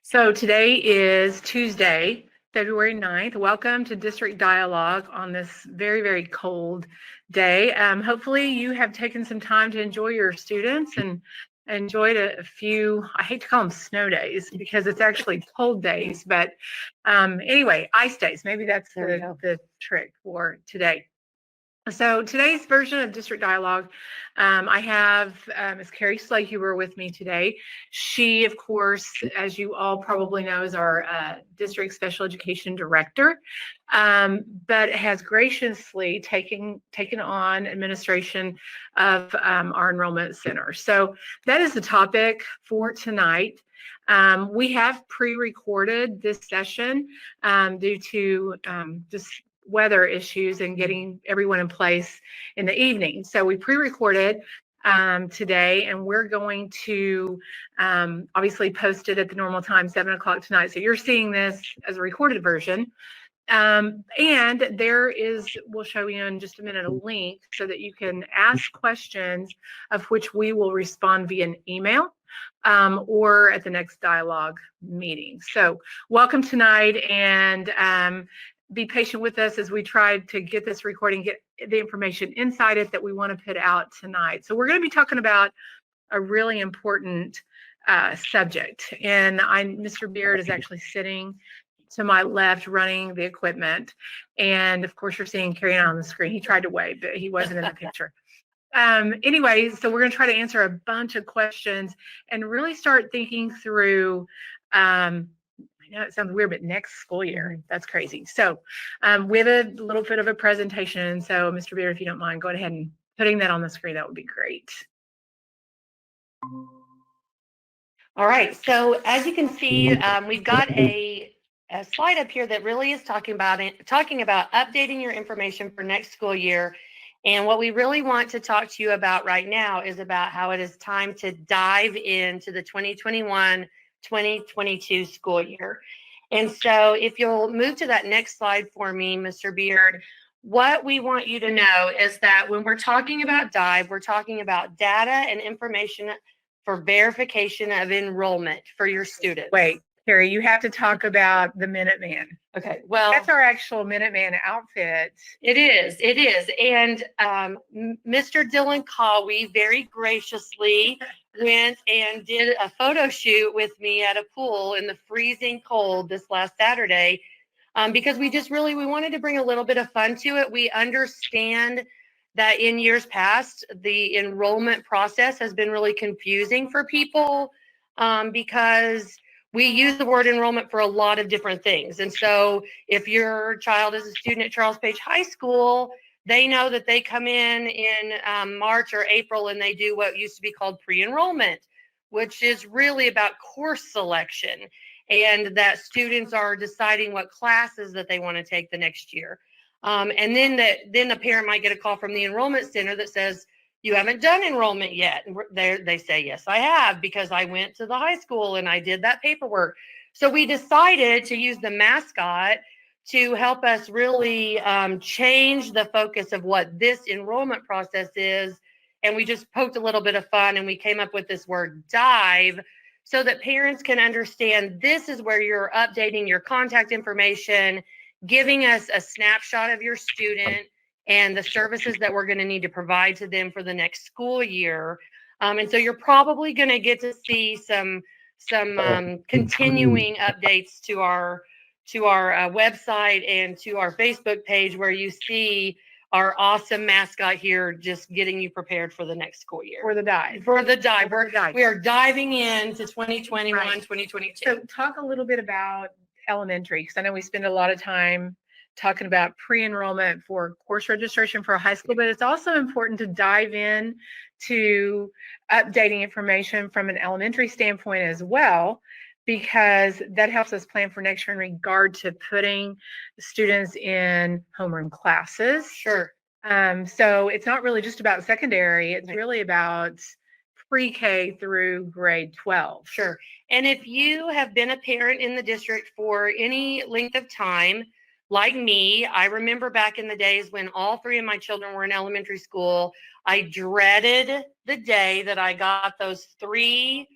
So today is Tuesday, February 9th. Welcome to District Dialogue on this very, very cold day. Hopefully you have taken some time to enjoy your students and enjoyed a few, I hate to call them snow days because it's actually cold days, but anyway, ice days. Maybe that's the trick for today. So today's version of District Dialogue, I have Ms. Carrie Slahuber with me today. She, of course, as you all probably know, is our District Special Education Director, but has graciously taken on administration of our Enrollment Center. So that is the topic for tonight. We have pre-recorded this session due to just weather issues and getting everyone in place in the evening. So we pre-recorded today, and we're going to obviously post it at the normal time, 7 o'clock tonight. So you're seeing this as a recorded version. And there is, we'll show you in just a minute, a link so that you can ask questions of which we will respond via an email or at the next dialogue meeting. So welcome tonight, and be patient with us as we try to get this recording, get the information inside it that we want to put out tonight. So we're going to be talking about a really important subject. And Mr. Beard is actually sitting to my left running the equipment. And of course, you're seeing Carrie on the screen. He tried to wave, but he wasn't in the picture. Anyway, so we're going to try to answer a bunch of questions and really start thinking through I know it sounds weird, but next school year, that's crazy. So we have a little bit of a presentation. So Mr. Beard, if you don't mind, go ahead and putting that on the screen. That would be great. All right. So as you can see, we've got a slide up here that really is talking about updating your information for next school year. And what we really want to talk to you about right now is about how it is time to dive into the 2021-2022 school year. And so if you'll move to that next slide for me, Mr. Beard, what we want you to know is that when we're talking about dive, we're talking about data and information for verification of enrollment for your students. Wait, Carrie, you have to talk about the Minuteman. Okay, well, that's our actual Minuteman outfit. It is. And Mr. Dylan Cowie very graciously went and did a photo shoot with me at a pool in the freezing cold this last Saturday because we wanted to bring a little bit of fun to it. We understand that in years past, the enrollment process has been really confusing for people because we use the word enrollment for a lot of different things. And so if your child is a student at Charles Page High School, they know that they come in March or April and they do what used to be called pre-enrollment, which is really about course selection, and that students are deciding what classes that they want to take the next year. And then the parent might get a call from the enrollment center that says, you haven't done enrollment yet. And they say, yes, I have, because I went to the high school and I did that paperwork. So we decided to use the mascot to help us really change the focus of what this enrollment process is. And we just poked a little bit of fun and we came up with this word dive so that parents can understand this is where you're updating your contact information, giving us a snapshot of your student and the services that we're going to need to provide to them for the next school year. And so you're probably going to get to see some continuing updates to our website and to our Facebook page, where you see our awesome mascot here just getting you prepared for the next school year. For the dive. We are diving into 2021, right. 2022. So talk a little bit about elementary, because I know we spend a lot of time talking about pre-enrollment for course registration for high school, but it's also important to dive in to updating information from an elementary standpoint as well, because that helps us plan for next year in regard to putting students in homeroom classes. Sure. So it's not really just about secondary, it's really about pre-K through grade 12. Sure. And if you have been a parent in the district for any length of time, like me, I remember back in the days when all three of my children were in elementary school, I dreaded the day that I got those 3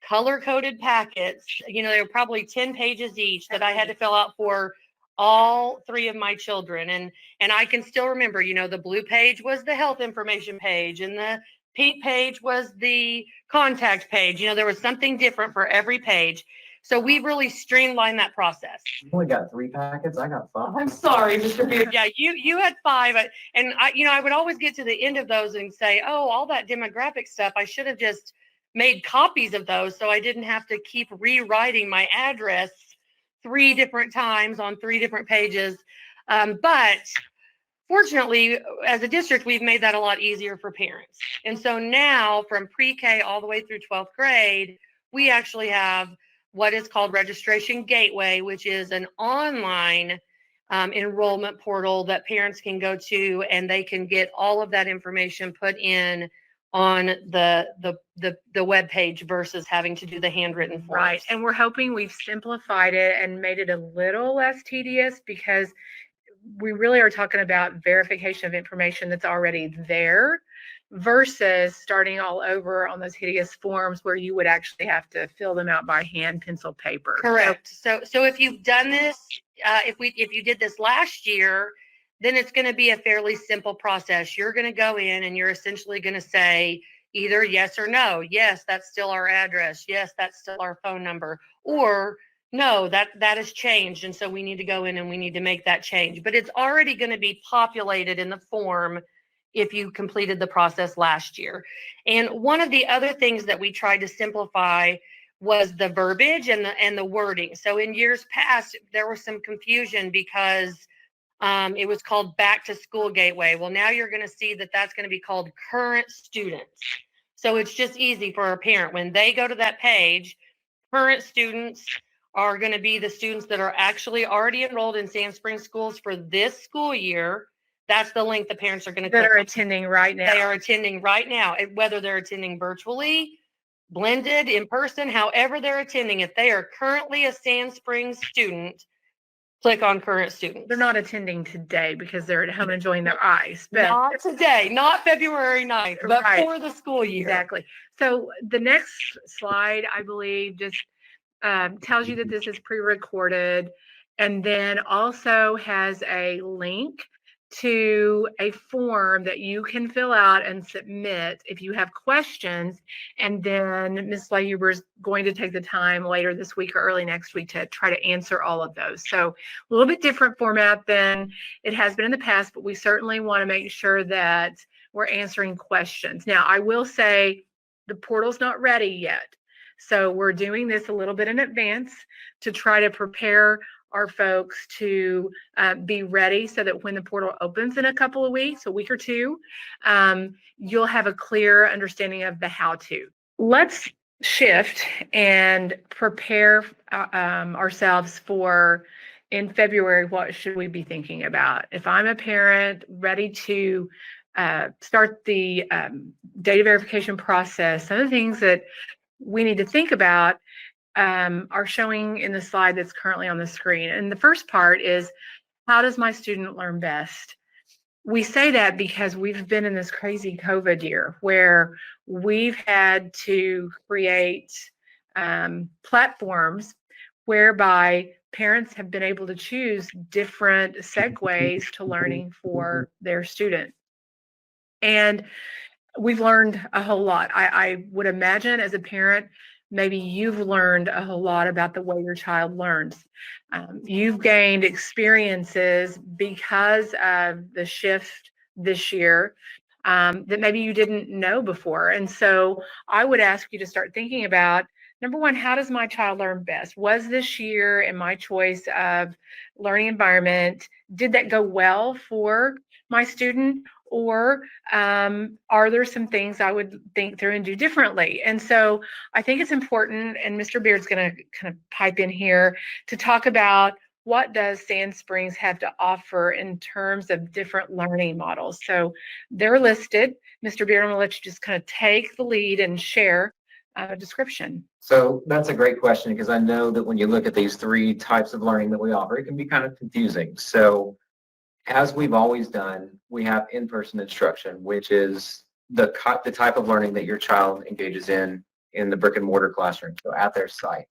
color-coded packets. You know, they were probably 10 pages each that I had to fill out for all three of my children. And I can still remember, you know, the blue page was the health information page and the pink page was the contact page. You know, there was something different for every page. So we really streamlined that process. You only got 3 packets. I got 5. I'm sorry, Mr. Beard. Yeah, you had 5, and I would always get to the end of those and say, oh, all that demographic stuff, I should have just made copies of those so I didn't have to keep rewriting my address 3 different times on 3 different pages. But fortunately, as a district, we've made that a lot easier for parents. And so now from pre-K all the way through 12th grade, we actually have what is called Registration Gateway, which is an online enrollment portal that parents can go to, and they can get all of that information put in on the web page versus having to do the handwritten forms. Right. And we're hoping we've simplified it and made it a little less tedious, because we really are talking about verification of information that's already there versus starting all over on those hideous forms where you would actually have to fill them out by hand, pencil, paper. Correct. So if you've done this, if you did this last year, then it's going to be a fairly simple process. You're going to go in and you're essentially going to say either yes or no. Yes, that's still our address. Yes, that's still our phone number. Or no, that has changed. And so we need to go in and we need to make that change. But it's already going to be populated in the form if you completed the process last year. And one of the other things that we tried to simplify was the verbiage and the wording. So in years past, there was some confusion because it was called Back to School Gateway. Well, now you're going to see that that's going to be called Current Students. So it's just easy for a parent. When they go to that page, current students are going to be the students that are actually already enrolled in Sand Springs schools for this school year. That's the link the parents are going to that click are on. attending right now. They are attending right now, whether they're attending virtually, blended, in person, however they're attending. If they are currently a Sand Springs student, click on current students. They're not attending today because they're at home enjoying their ice. But Not today, not February 9th, but Right. for the school year. Exactly. So the next slide, I believe, just tells you that this is pre-recorded, and then also has a link to a form that you can fill out and submit if you have questions. And then Ms. Layhuber is going to take the time later this week or early next week to try to answer all of those. So a little bit different format than it has been in the past, but we certainly want to make sure that we're answering questions. Now, I will say the portal's not ready yet. So we're doing this a little bit in advance to try to prepare our folks to be ready so that when the portal opens in a couple of weeks, a week or two, you'll have a clear understanding of the how-to. Let's shift and prepare ourselves for, in February, what should we be thinking about? If I'm a parent ready to start the data verification process, some of the things that we need to think about are showing in the slide that's currently on the screen. And the first part is, how does my student learn best? We say that because we've been in this crazy COVID year where we've had to create platforms whereby parents have been able to choose different segues to learning for their student. And we've learned a whole lot. I would imagine as a parent, maybe you've learned a whole lot about the way your child learns. You've gained experiences because of the shift this year that maybe you didn't know before. And so I would ask you to start thinking about, number one, how does my child learn best? Was this year in my choice of learning environment, did that go well for my student? Or are there some things I would think through and do differently? And so I think it's important, and Mr. Beard's going to kind of pipe in here to talk about what does Sand Springs have to offer in terms of different learning models. So they're listed. Mr. Beard, I'm going to let you just kind of take the lead and share a description. So that's a great question, because I know that when you look at these 3 types of learning that we offer, it can be kind of confusing. So as we've always done, we have in-person instruction, which is the type of learning that your child engages in in the brick and mortar classroom, so at their site.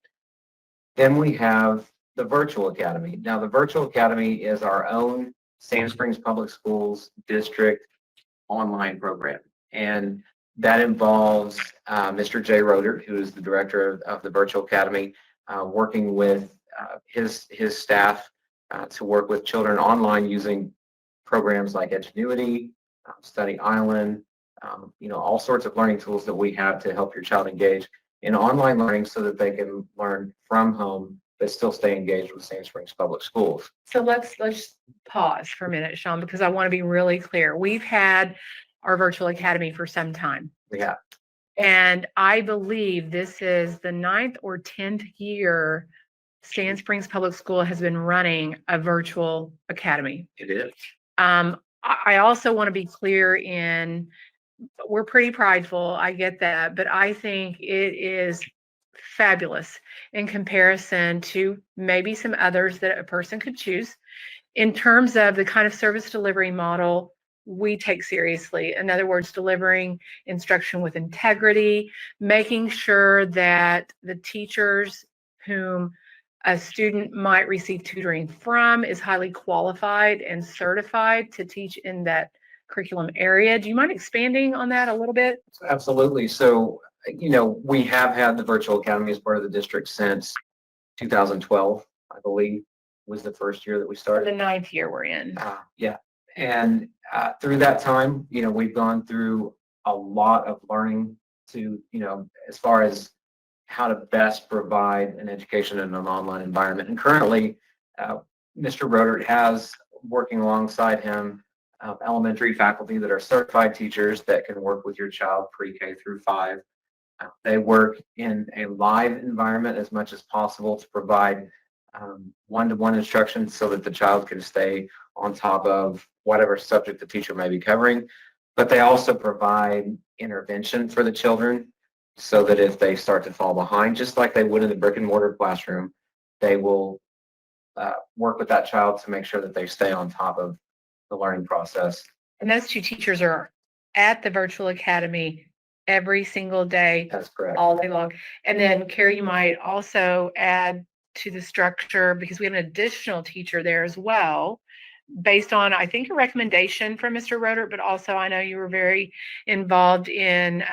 Then we have the Virtual Academy. Now, the Virtual Academy is our own Sand Springs Public Schools district online program. And that involves Mr. Jay Roeder, who is the director of the Virtual Academy, working with his staff to work with children online using programs like Edgenuity, Study Island, all sorts of learning tools that we have to help your child engage in online learning so that they can learn from home but still stay engaged with Sand Springs Public Schools. So let's pause for a minute, Sean, because I want to be really clear. We've had our virtual academy for some time. Yeah. And I believe this is the 9th or 10th year Sand Springs Public School has been running a virtual academy. It is. I also want to be clear we're pretty prideful. I get that, but I think it is fabulous in comparison to maybe some others that a person could choose. In terms of the kind of service delivery model we take seriously, in other words, delivering instruction with integrity, making sure that the teachers whom a student might receive tutoring from is highly qualified and certified to teach in that curriculum area. Do you mind expanding on that a little bit? Absolutely. So, we have had the Virtual Academy as part of the district since 2012, I believe, was the first year that we The started. 9th year we're in. Yeah. And through that time, we've gone through a lot of learning to, as far as how to best provide an education in an online environment. And currently, Mr. Roeder has, working alongside him, elementary faculty that are certified teachers that can work with your child pre-K through 5. They work in a live environment as much as possible to provide one-to-one instruction so that the child can stay on top of whatever subject the teacher may be covering. But they also provide intervention for the children so that if they start to fall behind, just like they would in the brick and mortar classroom, they will work with that child to make sure that they stay on top of the learning process. And those 2 teachers are at the virtual academy every single day, That's correct. all day long. And then Carrie, you might also add to the structure, because we have an additional teacher there as well, based on, I think, a recommendation from Mr. Roeder, but also I know you were very involved in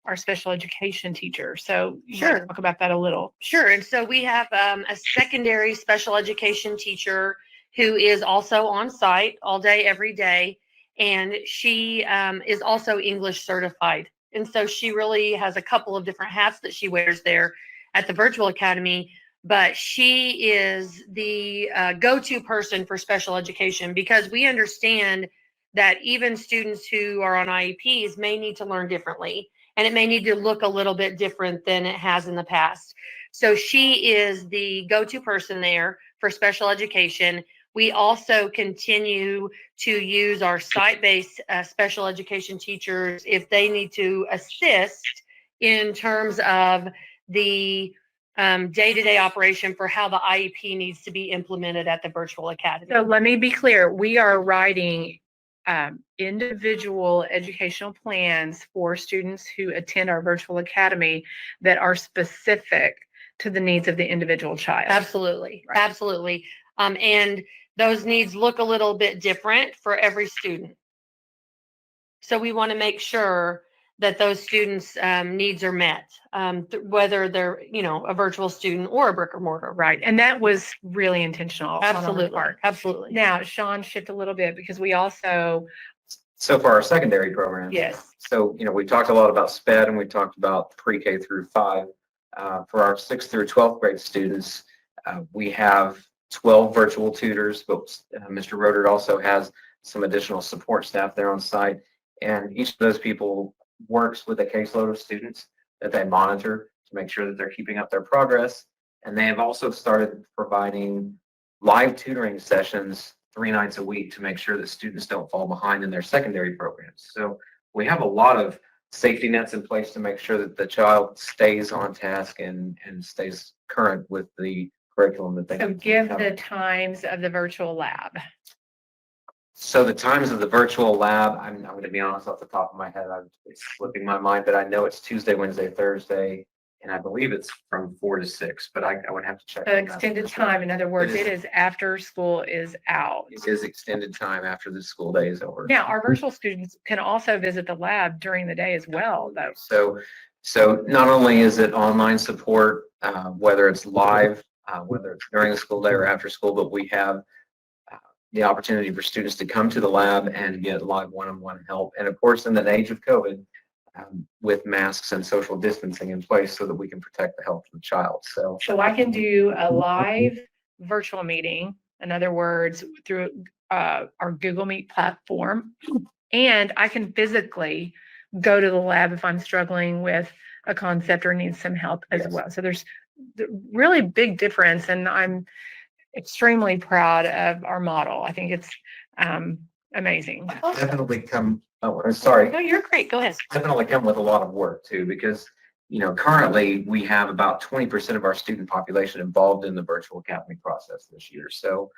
our special education teacher. So you might Sure. talk about that a little. Sure. And so we have a secondary special education teacher who is also on site all day, every day. And she is also English certified. And so she really has a couple of different hats that she wears there at the Virtual Academy. But she is the go-to person for special education, because we understand that even students who are on IEPs may need to learn differently. And it may need to look a little bit different than it has in the past. So she is the go-to person there for special education. We also continue to use our site-based special education teachers if they need to assist in terms of the day-to-day operation for how the IEP needs to be implemented at the Virtual Academy. So let me be clear. We are writing individual educational plans for students who attend our virtual academy that are specific to the needs of the individual child. Absolutely. Right. Absolutely. And those needs look a little bit different for every student. So we want to make sure that those students' needs are met, whether they're, a virtual student or a brick and mortar. Right. And that was really intentional. on our Absolutely. part. Absolutely. Now, Sean, shift a little bit, because we also, So for our secondary programs, yes, so, we talked a lot about SPED and we talked about pre-K through 5. For our 6th through 12th grade students, we have 12 virtual tutors, but Mr. Roeder also has some additional support staff there on site. And each of those people works with a caseload of students that they monitor to make sure that they're keeping up their progress. And they have also started providing live tutoring sessions 3 nights a week to make sure that students don't fall behind in their secondary programs. So we have a lot of safety nets in place to make sure that the child stays on task and stays current with the curriculum that they so have. give the times of the virtual lab. So the times of the virtual lab, I'm going to be honest off the top of my head, it's slipping my mind, but I know it's Tuesday, Wednesday, Thursday, and I believe it's from 4 to 6, but I would have to check. So on that. extended time, in other words, It it is after school is out. It is extended time after the school day is over. Now, our virtual students can also visit the lab during the day as well, though. So not only is it online support, whether it's live, whether it's during the school day or after school, but we have the opportunity for students to come to the lab and get live one-on-one help. And of course, in the age of COVID, with masks and social distancing in place so that we can protect the health of the child. So I can do a live virtual meeting, in other words, through our Google Meet platform, and I can physically go to the lab if I'm struggling with a concept or need some help as Yes. well. So there's really big difference, and I'm extremely proud of our model. I think it's amazing. Definitely come, sorry. No, you're great. Go ahead. Definitely come with a lot of work too, because, currently we have about 20% of our student population involved in the virtual academy process this year. So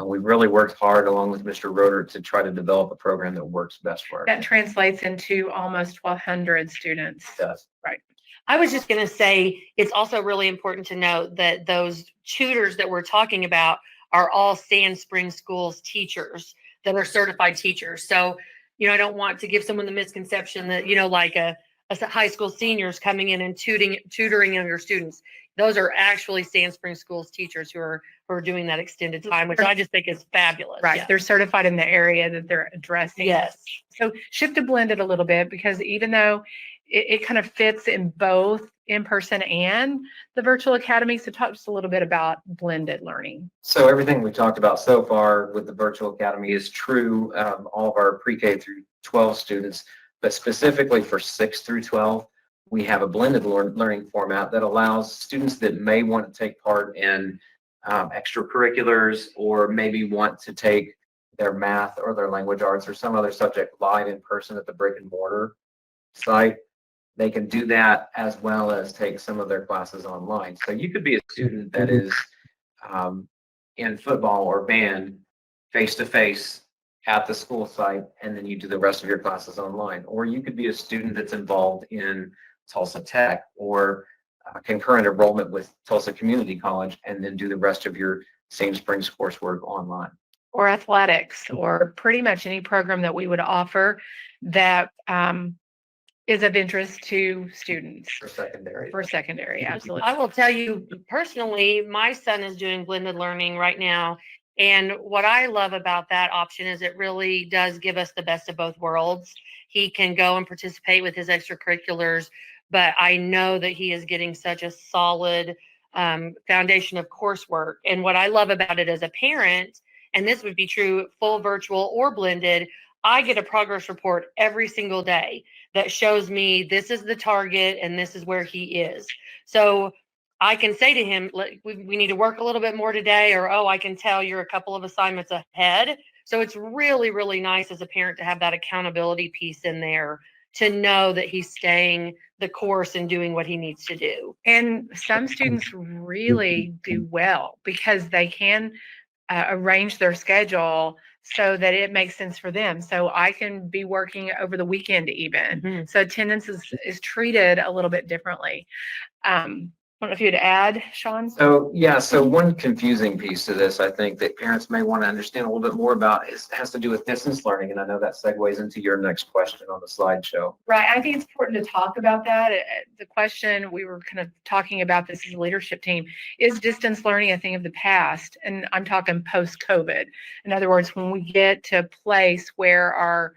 we've really worked hard along with Mr. Roeder to try to develop a program that works best for us. That translates into almost 1,200 students. It does. Right. I was just going to say, it's also really important to note that those tutors that we're talking about are all Sand Spring Schools teachers that are certified teachers. So, I don't want to give someone the misconception that, like a high school seniors coming in and tutoring younger students. Those are actually Sand Spring Schools teachers who are doing that extended time, which I just think is fabulous. Right. Yeah. They're certified in the area that they're addressing. Yes. So shift to blended a little bit, because even though it kind of fits in both in person and the virtual academy. So talk just a little bit about blended learning. So everything we talked about so far with the virtual academy is true. All of our pre-K through 12 students, but specifically for 6 through 12, we have a blended learning format that allows students that may want to take part in extracurriculars, or maybe want to take their math or their language arts or some other subject live in person at the brick and mortar site. They can do that as well as take some of their classes online. So you could be a student that is in football or band face-to-face at the school site, and then you do the rest of your classes online. Or you could be a student that's involved in Tulsa Tech or concurrent enrollment with Tulsa Community College, and then do the rest of your Sand Springs coursework online. Or athletics, or pretty much any program that we would offer that is of interest to students. For secondary. For secondary, absolutely. I will tell you personally, my son is doing blended learning right now. And what I love about that option is it really does give us the best of both worlds. He can go and participate with his extracurriculars, but I know that he is getting such a solid foundation of coursework. And what I love about it as a parent, and this would be true full virtual or blended, I get a progress report every single day that shows me this is the target and this is where he is. So I can say to him, we need to work a little bit more today, or, oh, I can tell you're a couple of assignments ahead. So it's really, really nice as a parent to have that accountability piece in there, to know that he's staying the course and doing what he needs to do. And some students really do well because they can arrange their schedule so that it makes sense for them. So I can be working over the weekend even. Mhm. So attendance is treated a little bit differently. I don't know if you had to add, Sean? So one confusing piece to this, I think, that parents may want to understand a little bit more about has to do with distance learning. And I know that segues into your next question on the slideshow. Right. I think it's important to talk about that. The question, we were kind of talking about this as a leadership team, is distance learning a thing of the past? And I'm talking post-COVID. In other words, when we get to a place where our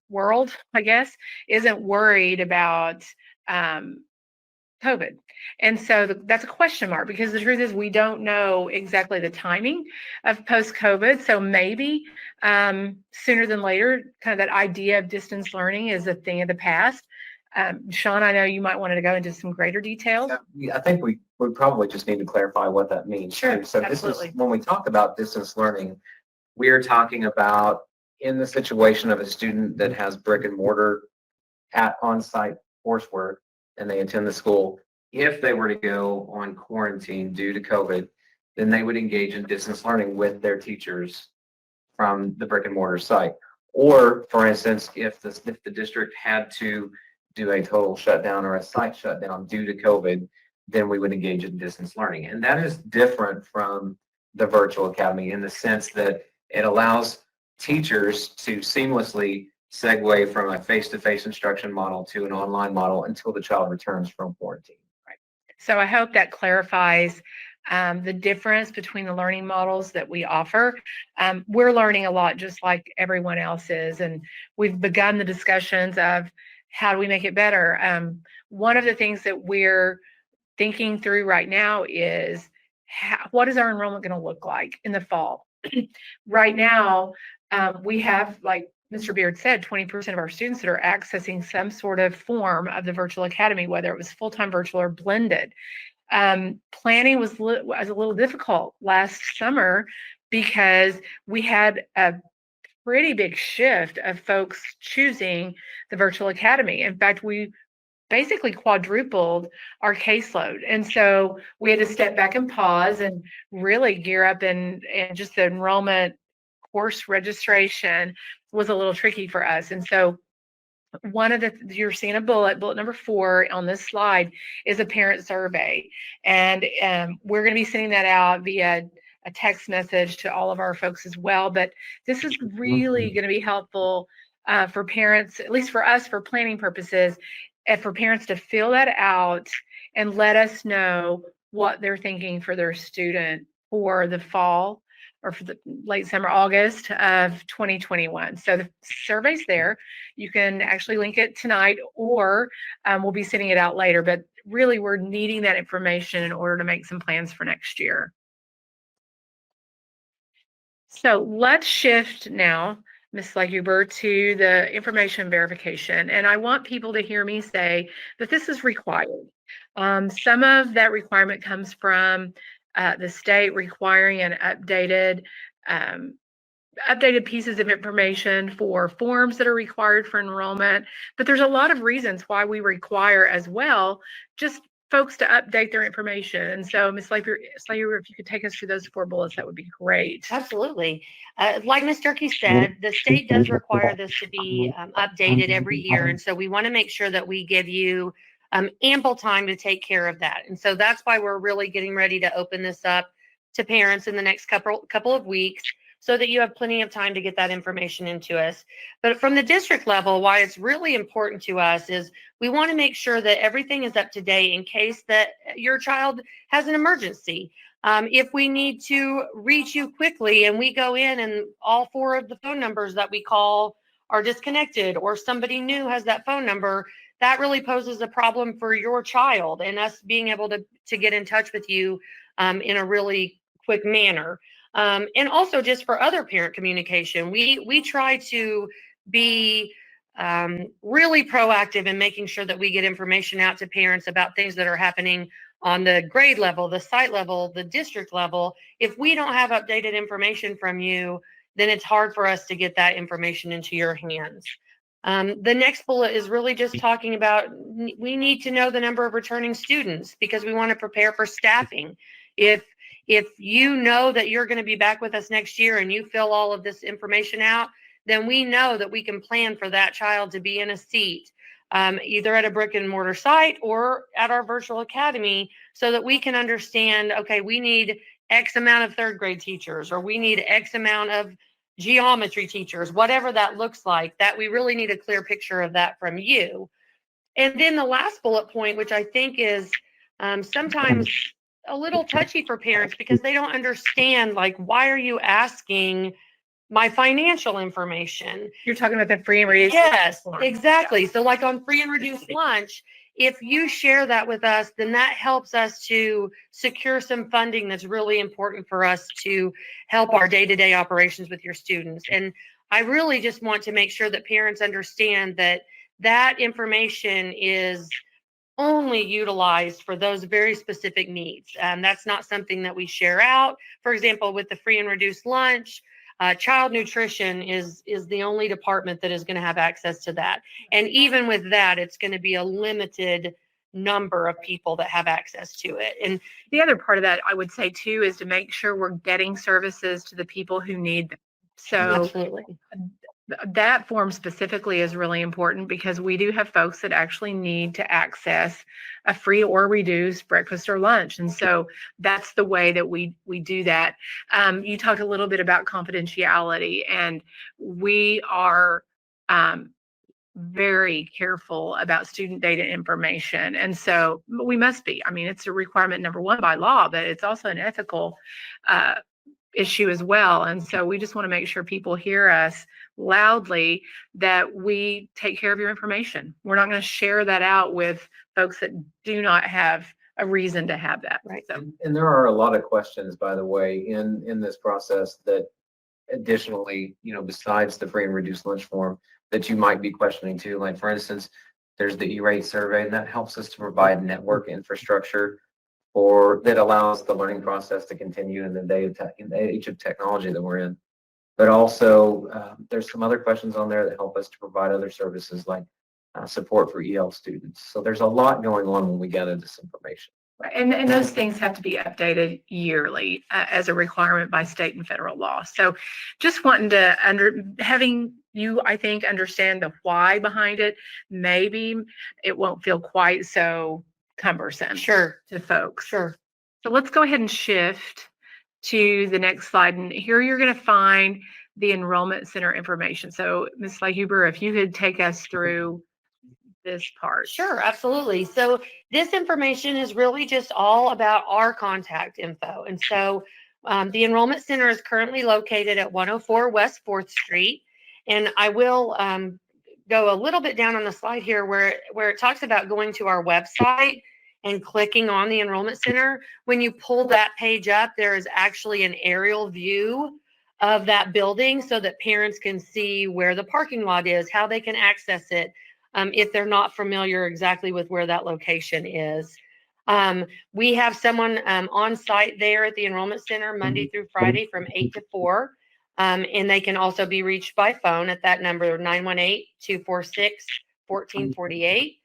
world, I guess, isn't worried about COVID. And so that's a question mark, because the truth is we don't know exactly the timing of post-COVID. So maybe sooner than later, kind of that idea of distance learning is a thing of the past. Sean, I know you might want to go into some greater details. Yeah, I think we probably just need to clarify what that means. Sure, So absolutely. This is when we talk about distance learning, we are talking about in the situation of a student that has brick and mortar at on-site coursework and they attend the school. If they were to go on quarantine due to COVID, then they would engage in distance learning with their teachers from the brick and mortar site. Or, for instance, if the district had to do a total shutdown or a site shutdown due to COVID, then we would engage in distance learning. And that is different from the virtual academy in the sense that it allows teachers to seamlessly segue from a face-to-face instruction model to an online model until the child returns from quarantine. So I hope that clarifies the difference between the learning models that we offer. We're learning a lot just like everyone else is, and we've begun the discussions of how do we make it better. One of the things that we're thinking through right now is what is our enrollment going to look like in the fall? Right now, we have, like Mr. Beard said, 20% of our students that are accessing some sort of form of the virtual academy, whether it was full-time virtual or blended. Planning was a little difficult last summer because we had a pretty big shift of folks choosing the virtual academy. In fact, we basically quadrupled our caseload. And so we had to step back and pause and really gear up, and just the enrollment course registration was a little tricky for us. And so one of you're seeing a bullet number 4 on this slide is a parent survey. And we're going to be sending that out via a text message to all of our folks as well. But this is really going to be helpful for parents, at least for us, for planning purposes, and for parents to fill that out and let us know what they're thinking for their student for the fall or for the late summer, August of 2021. So the survey's there. You can actually link it tonight, or we'll be sending it out later. But really, we're needing that information in order to make some plans for next year. So let's shift now, Ms. Leghuber, to the information verification. And I want people to hear me say that this is required. Some of that requirement comes from the state requiring an updated pieces of information for forms that are required for enrollment. But there's a lot of reasons why we require as well just folks to update their information. And so, Ms. Slater, if you could take us through those 4 bullets, that would be great. Absolutely. Like Ms. Durkee said, the state does require this to be updated every year. And so we want to make sure that we give you ample time to take care of that. And so that's why we're really getting ready to open this up to parents in the next couple of weeks, so that you have plenty of time to get that information into us. But from the district level, why it's really important to us is we want to make sure that everything is up to date in case that your child has an emergency. If we need to reach you quickly and we go in and all 4 of the phone numbers that we call are disconnected, or somebody new has that phone number, that really poses a problem for your child and us being able to get in touch with you in a really quick manner. And also just for other parent communication, we try to be really proactive in making sure that we get information out to parents about things that are happening on the grade level, the site level, the district level. If we don't have updated information from you, then it's hard for us to get that information into your hands. The next bullet is really just talking about we need to know the number of returning students because we want to prepare for staffing. If you know that you're going to be back with us next year and you fill all of this information out, then we know that we can plan for that child to be in a seat, either at a brick and mortar site or at our virtual academy, so that we can understand, okay, we need X amount of 3rd grade teachers, or we need X amount of geometry teachers, whatever that looks like, that we really need a clear picture of that from you. And then the last bullet point, which I think is sometimes a little touchy for parents because they don't understand, like, why are you asking my financial information? You're talking about the free and reduced. Yes, form. exactly. So like on free and reduced lunch, if you share that with us, then that helps us to secure some funding that's really important for us to help our day-to-day operations with your students. And I really just want to make sure that parents understand that that information is only utilized for those very specific needs. That's not something that we share out. For example, with the free and reduced lunch, child nutrition is the only department that is going to have access to that. And even with that, it's going to be a limited number of people that have access to it. And the other part of that, I would say too, is to make sure we're getting services to the people who need them. So Absolutely. that form specifically is really important because we do have folks that actually need to access a free or reduced breakfast or lunch. And so that's the way that we do that. You talked a little bit about confidentiality, and we are very careful about student data information. And so we must be. I mean, it's a requirement number one by law, but it's also an ethical issue as well. And so we just want to make sure people hear us loudly that we take care of your information. We're not going to share that out with folks that do not have a reason to have that. Right. So, And there are a lot of questions, by the way, in this process that additionally, besides the free and reduced lunch form that you might be questioning too. Like for instance, there's the E-rate survey, and that helps us to provide network infrastructure that allows the learning process to continue in the age of technology that we're in. But also, there's some other questions on there that help us to provide other services like support for EL students. So there's a lot going on when we gather this information. and those things have to be updated yearly as a requirement by state and federal law. So just wanting to having you, I think, understand the why behind it, maybe it won't feel quite so cumbersome Sure. to folks. Sure. So let's go ahead and shift to the next slide. And here you're going to find the enrollment center information. So Ms. Huber, if you could take us through this part. Sure, absolutely. So this information is really just all about our contact info. And so the Enrollment Center is currently located at 104 West 4th Street. And I will go a little bit down on the slide here where it talks about going to our website and clicking on the Enrollment Center. When you pull that page up, there is actually an aerial view of that building so that parents can see where the parking lot is, how they can access it, if they're not familiar exactly with where that location is. We have someone on site there at the Enrollment Center Monday through Friday from 8 to 4. And they can also be reached by phone at that number, 918-246-1448,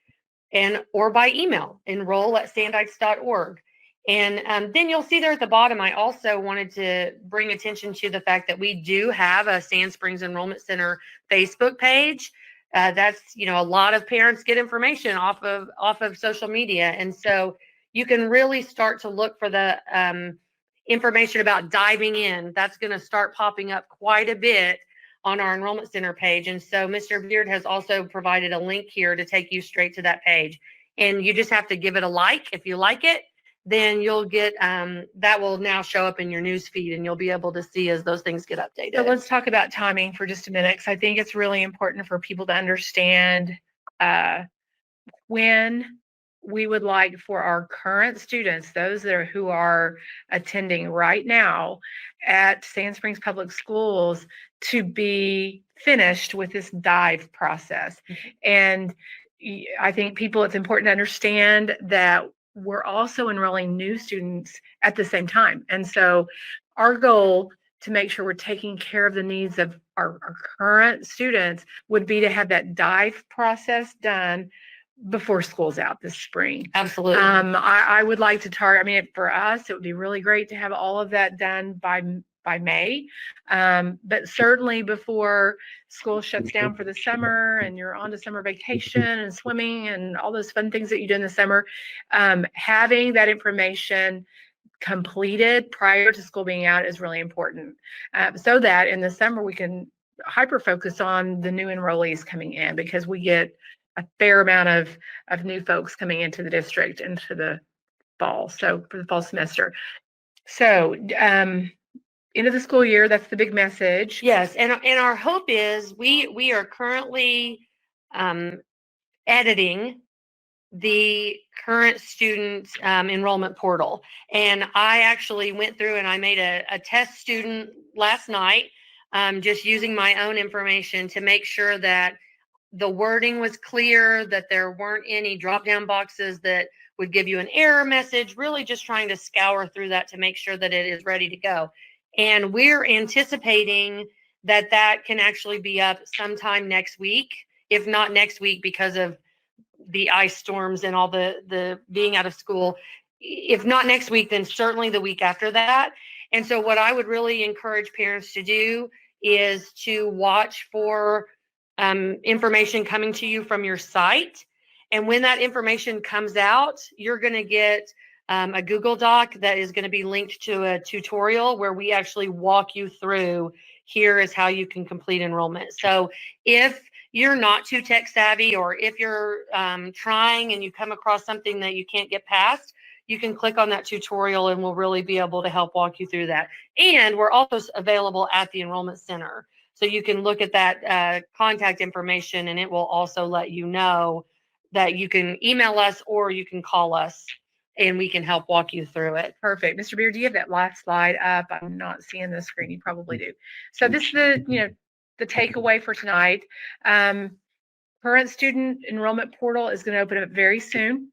or by email, enroll@sandites.org. And then you'll see there at the bottom, I also wanted to bring attention to the fact that we do have a Sand Springs Enrollment Center Facebook page. That's, a lot of parents get information off of social media. And so you can really start to look for the information about diving in. That's going to start popping up quite a bit on our Enrollment Center page. And so Mr. Beard has also provided a link here to take you straight to that page. And you just have to give it a like. If you like it, then you'll get, that will now show up in your news feed, and you'll be able to see as those things get updated. So let's talk about timing for just a minute, because I think it's really important for people to understand when we would like for our current students, those who are attending right now at Sand Springs Public Schools, to be finished with this dive process. And I think it's important to understand that we're also enrolling new students at the same time. And so our goal to make sure we're taking care of the needs of our current students would be to have that dive process done before school's out this spring. Absolutely. I would like to target, for us, it would be really great to have all of that done by May. But certainly before school shuts down for the summer and you're on to summer vacation and swimming and all those fun things that you do in the summer, having that information completed prior to school being out is really important, so that in the summer we can hyper focus on the new enrollees coming in, because we get a fair amount of new folks coming into the district into the fall. So for the fall semester. So end of the school year, that's the big message. Yes, and our hope is we are currently editing the current student enrollment portal. And I actually went through and I made a test student last night, just using my own information to make sure that the wording was clear, that there weren't any drop-down boxes that would give you an error message, really just trying to scour through that to make sure that it is ready to go. And we're anticipating that can actually be up sometime next week, if not next week because of the ice storms and all the being out of school. If not next week, then certainly the week after that. And so what I would really encourage parents to do is to watch for information coming to you from your site. And when that information comes out, you're going to get a Google Doc that is going to be linked to a tutorial where we actually walk you through, here is how you can complete enrollment. So if you're not too tech savvy, or if you're trying and you come across something that you can't get past, you can click on that tutorial and we'll really be able to help walk you through that. And we're also available at the Enrollment Center. So you can look at that contact information, and it will also let you know that you can email us or you can call us, and we can help walk you through it. Perfect. Mr. Beard, do you have that last slide up? I'm not seeing the screen. You probably do. So this is the takeaway for tonight. Current student enrollment portal is going to open up very soon.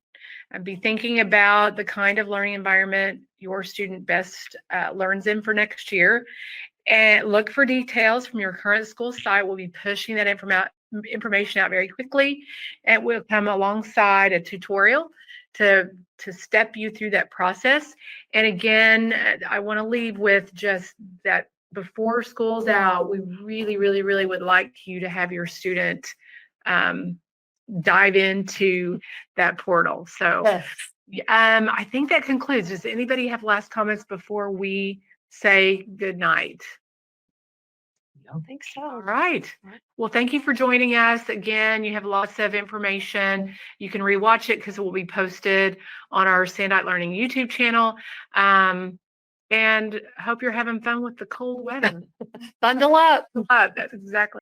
And be thinking about the kind of learning environment your student best learns in for next year. And look for details from your current school site. We'll be pushing that information out very quickly. And we'll come alongside a tutorial to step you through that process. And again, I want to leave with just that before school's out, we really, really, really would like you to have your student dive into that portal. So Yes. I think that concludes. Does anybody have last comments before we say good night? I don't think so. All right. Well, thank you for joining us. Again, you have lots of information. You can rewatch it because it will be posted on our Sandite Learning YouTube channel. And hope you're having fun with the cold weather. Bundle up. That's exactly.